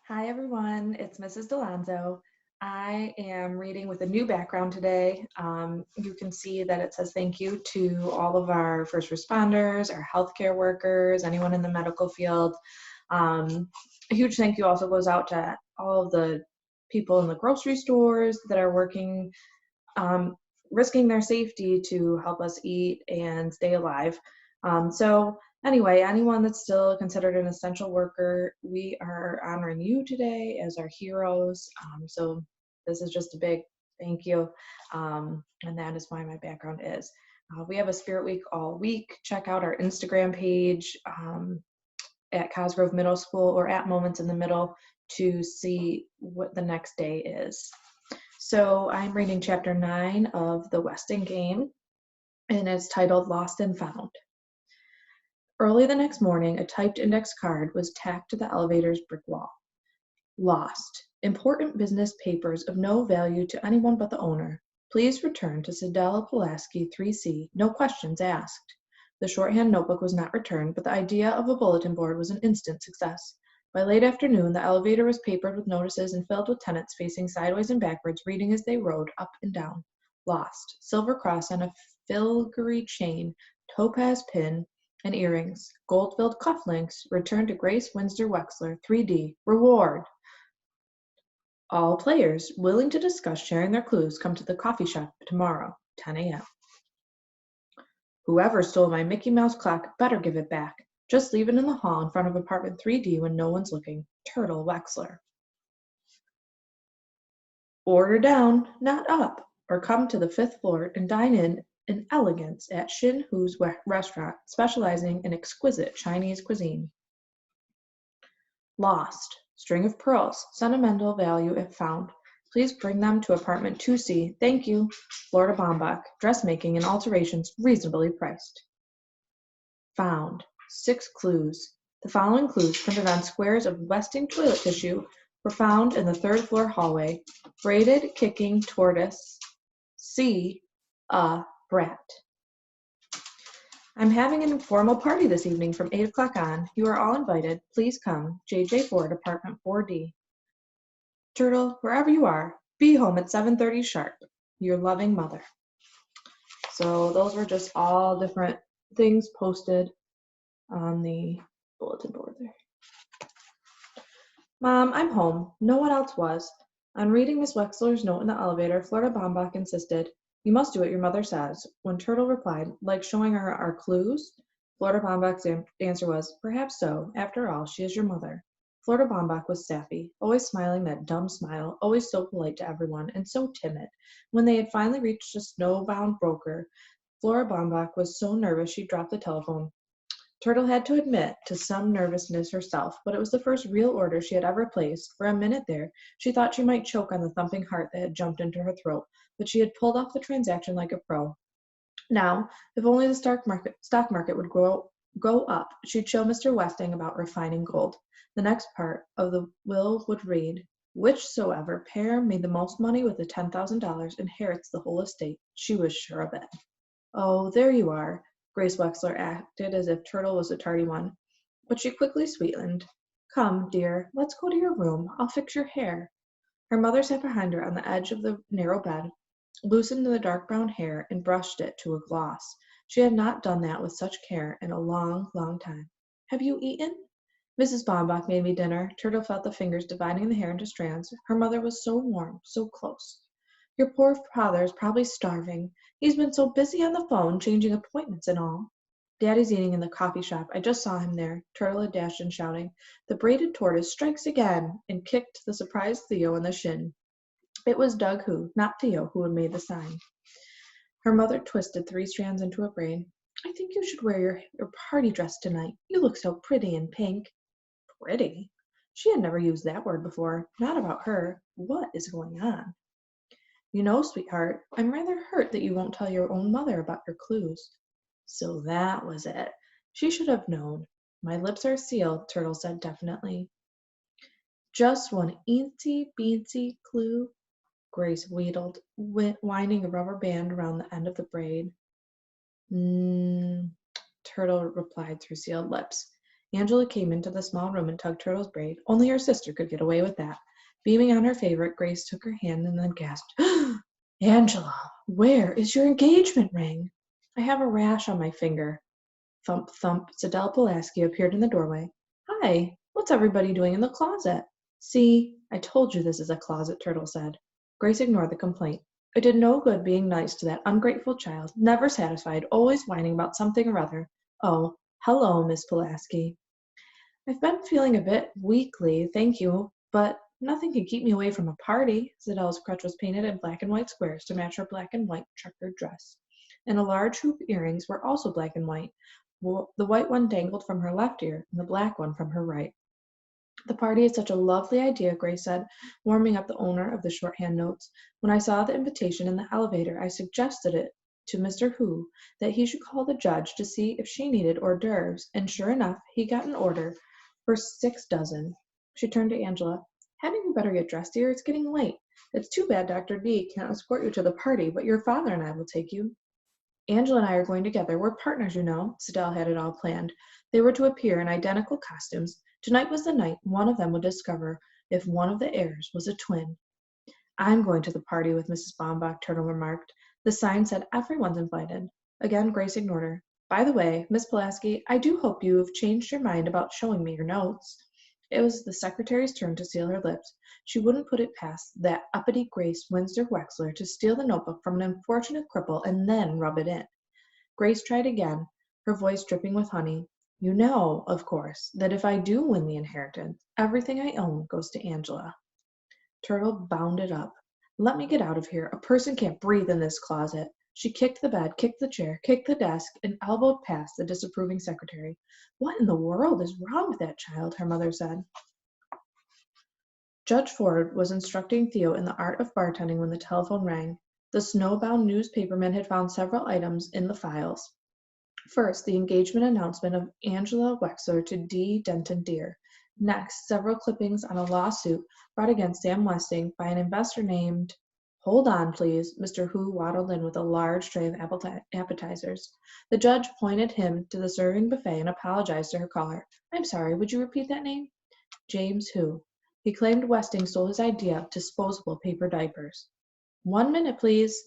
Hi, everyone. It's Mrs. Delonzo. I am reading with a new background today. You can see that it says thank you to all of our first responders, our healthcare workers, anyone in the medical field. A huge thank you also goes out to all of the people in the grocery stores that are working, um, risking their safety to help us eat and stay alive. Anyway, anyone that's still considered an essential worker, we are honoring you today as our heroes. So this is just a big thank you. And that is why my background is. We have a Spirit Week all week. Check out our Instagram page at Cosgrove Middle School or at Moments in the Middle to see what the next day is. So I'm reading chapter 9 of The Weston Game, and it's titled Lost and Found. Early the next morning, a typed index card was tacked to the elevator's brick wall. Lost. Important business papers of no value to anyone but the owner. Please return to Sedella Pulaski 3C. No questions asked. The shorthand notebook was not returned, but the idea of a bulletin board was an instant success. By late afternoon, the elevator was papered with notices and filled with tenants facing sideways and backwards, reading as they rode up and down. Lost. Silver cross on a filigree chain, topaz pin, and earrings. Gold-filled cufflinks. Return to Grace Windsor Wexler, 3D. Reward. All players willing to discuss sharing their clues come to the coffee shop tomorrow, 10 a.m. Whoever stole my Mickey Mouse clock better give it back. Just leave it in the hall in front of apartment 3D when no one's looking. Turtle Wexler. Order down, not up, or come to the 5th floor and dine in elegance at Shin Hu's restaurant, specializing in exquisite Chinese cuisine. Lost. String of pearls. Sentimental value if found. Please bring them to apartment 2C. Thank you. Florida Bombach. Dressmaking and alterations reasonably priced. Found. 6 clues. The following clues printed on squares of Westing toilet tissue were found in the 3rd floor hallway. Braided kicking tortoise. C. A brat. I'm having an informal party this evening from 8 o'clock on. You are all invited. Please come. J.J. Ford, apartment 4D. Turtle, wherever you are, be home at 7:30 sharp. Your loving mother. So those were just all different things posted on the bulletin board there. Mom, I'm home. No one else was. On reading Miss Wexler's note in the elevator, Florida Bombach insisted, "You must do what your mother says." When Turtle replied, "Like showing her our clues?" Florida Bombach's answer was, "Perhaps so. After all, she is your mother." Florida Bombach was sappy, always smiling that dumb smile, always so polite to everyone, and so timid. When they had finally reached a snowbound broker, Flora Bombach was so nervous she dropped the telephone. Turtle had to admit to some nervousness herself, but it was the first real order she had ever placed. For a minute there, she thought she might choke on the thumping heart that had jumped into her throat, but she had pulled off the transaction like a pro. Now, if only the stock market would go up, she'd show Mr. Westing about refining gold. The next part of the will would read, "Whichsoever pair made the most money with the $10,000 inherits the whole estate." She was sure of it. "Oh, there you are." Grace Wexler acted as if Turtle was a tardy one, but she quickly sweetened. "Come, dear, let's go to your room. I'll fix your hair." Her mother sat behind her on the edge of the narrow bed, loosened the dark brown hair, and brushed it to a gloss. She had not done that with such care in a long, long time. "Have you eaten?" "Mrs. Bombach made me dinner." Turtle felt the fingers dividing the hair into strands. Her mother was so warm, so close. "Your poor father is probably starving. He's been so busy on the phone, changing appointments and all." "Daddy's eating in the coffee shop. I just saw him there." Turtle had dashed in, shouting, "The braided tortoise strikes again!" and kicked the surprised Theo in the shin. It was Doug who, not Theo, who had made the sign. Her mother twisted 3 strands into a braid. "I think you should wear your party dress tonight. You look so pretty in pink." Pretty? She had never used that word before. Not about her. What is going on? "You know, sweetheart, I'm rather hurt that you won't tell your own mother about your clues." So that was it. She should have known. "My lips are sealed," Turtle said definitely. "Just one eensy beensy clue," Grace wheedled, winding a rubber band around the end of the braid. Turtle replied through sealed lips. Angela came into the small room and tugged Turtle's braid. Only her sister could get away with that. Beaming on her favorite, Grace took her hand and then gasped, Angela, where is your engagement ring? I have a rash on my finger. Thump, thump. Sidel Pulaski appeared in the doorway. Hi, what's everybody doing in the closet? See, I told you this is a closet, Turtle said. Grace ignored the complaint. It did no good being nice to that ungrateful child, never satisfied, always whining about something or other. Oh, hello, Miss Pulaski. I've been feeling a bit weakly, thank you, but nothing can keep me away from a party. Sidel's crutch was painted in black and white squares to match her black and white checkered dress, and the large hoop earrings were also black and white. The white one dangled from her left ear, and the black one from her right. The party is such a lovely idea, Grace said, warming up the owner of the shorthand notes. When I saw the invitation in the elevator, I suggested it to Mr. Hu that he should call the judge to see if she needed hors d'oeuvres, and sure enough, he got an order for 6 dozen. She turned to Angela. Hadn't you better get dressed, dear? It's getting late. It's too bad Dr. D can't escort you to the party, but your father and I will take you. Angela and I are going together. We're partners, you know. Sidel had it all planned. They were to appear in identical costumes. Tonight was the night one of them would discover if one of the heirs was a twin. I'm going to the party with Mrs. Baumbach, Turtle remarked. The sign said everyone's invited. Again, Grace ignored her. By the way, Miss Pulaski, I do hope you have changed your mind about showing me your notes. It was the secretary's turn to seal her lips. She wouldn't put it past that uppity Grace Windsor Wexler to steal the notebook from an unfortunate cripple and then rub it in. Grace tried again, her voice dripping with honey. You know, of course, that if I do win the inheritance, everything I own goes to Angela. Turtle bounded up. Let me get out of here. A person can't breathe in this closet. She kicked the bed, kicked the chair, kicked the desk, and elbowed past the disapproving secretary. What in the world is wrong with that child? Her mother said. Judge Ford was instructing Theo in the art of bartending when the telephone rang. The snowbound newspaperman had found several items in the files. First, the engagement announcement of Angela Wexler to D. Denton Deer. Next, several clippings on a lawsuit brought against Sam Westing by an investor named... Hold on, please. Mr. Hu waddled in with a large tray of appetizers. The judge pointed him to the serving buffet and apologized to her caller. I'm sorry, would you repeat that name? James Hu. He claimed Westing stole his idea of disposable paper diapers. 1 minute, please.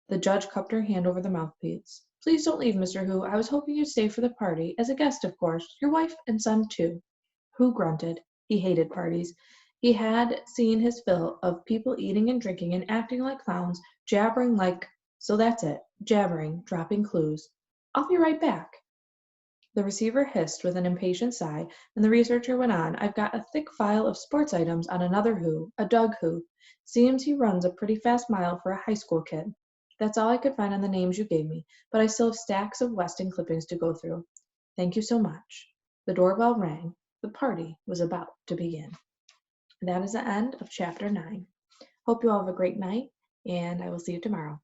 The judge cupped her hand over the mouthpiece. Please don't leave, Mr. Hu. I was hoping you'd stay for the party, as a guest, of course. Your wife and son, too. Hu grunted. He hated parties. He had seen his fill of people eating and drinking and acting like clowns, jabbering like... So that's it. Jabbering, dropping clues. I'll be right back. The receiver hissed with an impatient sigh, and the researcher went on. I've got a thick file of sports items on another Hu, a Doug Hu. Seems he runs a pretty fast mile for a high school kid. That's all I could find on the names you gave me, but I still have stacks of Westing clippings to go through. Thank you so much. The doorbell rang. The party was about to begin. That is the end of chapter 9. Hope you all have a great night, and I will see you tomorrow.